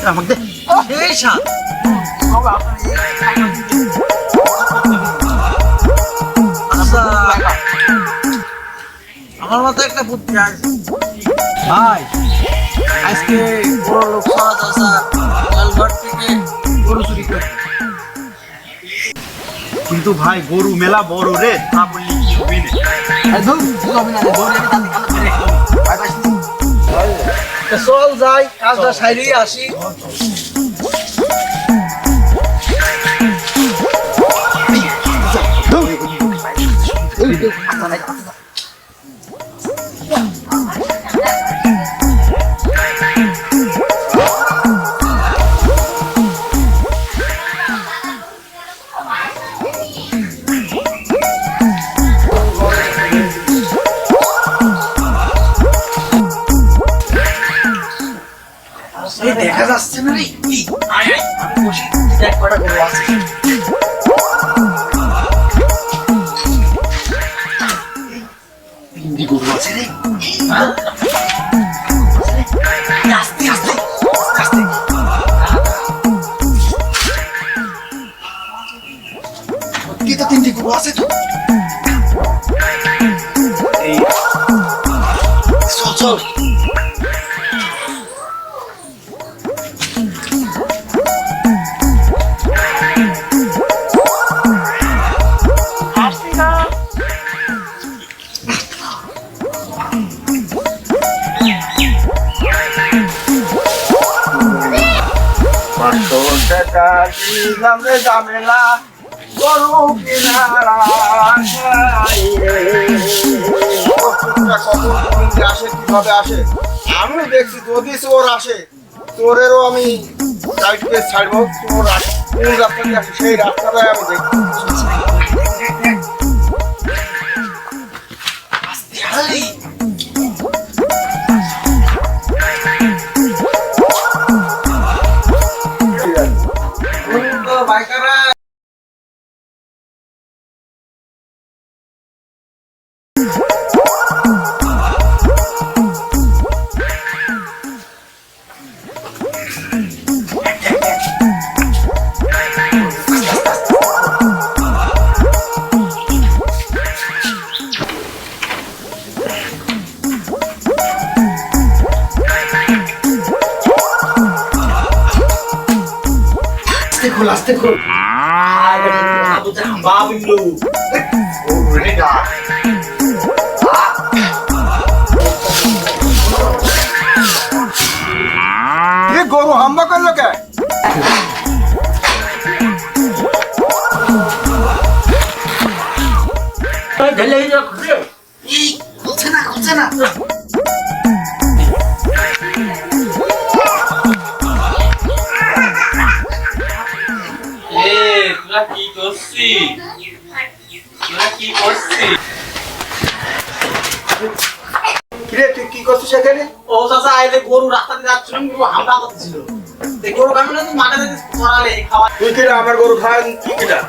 আমাকে সেই সাত আচ্ছা আমার মাথায় একটা বুদ্ধি আছে ভাই আজকে বড় লোক সারা চাষা ঘর থেকে গরু চুরি করে কিন্তু ভাই গরু মেলা বড় রে তা বললি কি হবে না চল যাই কাজটা সাইরেই আসি দেখা যাচ্ছে না রে আমি বসি দেখ কটা গরু আছে তিনটি গরু আছে রে আস্তে আস্তে আস্তে কি তো তিনটি গরু আছে তো চল চল ঝামেলা গরু কিনার আসে কিভাবে আসে আমিও দেখছি যদি চোর আসে চোরেরও আমি ছাড়বো চোর আসে কোন রাস্তা দিয়ে আসে সেই রাস্তাটাই আমি দেখছি Aste khol. Abu jam babilu. Oh, really da. ये गोरू हम्बा कर लो क्या ढले ही जा खुले खुलছে না তোরা কি করছিস কিরে তুই কি করছিস এখানে ও চাচা আইলে গরু রাস্তা দিয়ে যাচ্ছিল গরু হামলা করতেছিল এই গরু কামড়ে তো মাঠে থেকে পড়ালে খাওয়া তুই কিরা আমার গরু খাওয়ান কি কিরা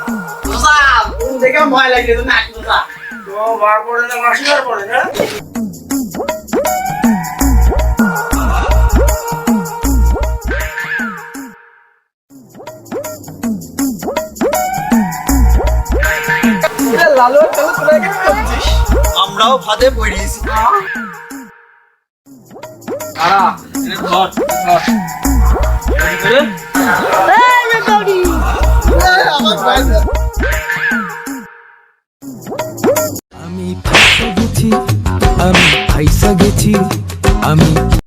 চাচা গরু দেখে ভয় লাগে তো না চাচা তো বার পড়ে না মাসিবার পড়ে না লালু তাহলে তোরা কি করছিস আমরাও ফাঁদে পড়েছি আরা এনে ধর করে এই দড়ি আমার ভাই আমি ফাইসা গেছি আমি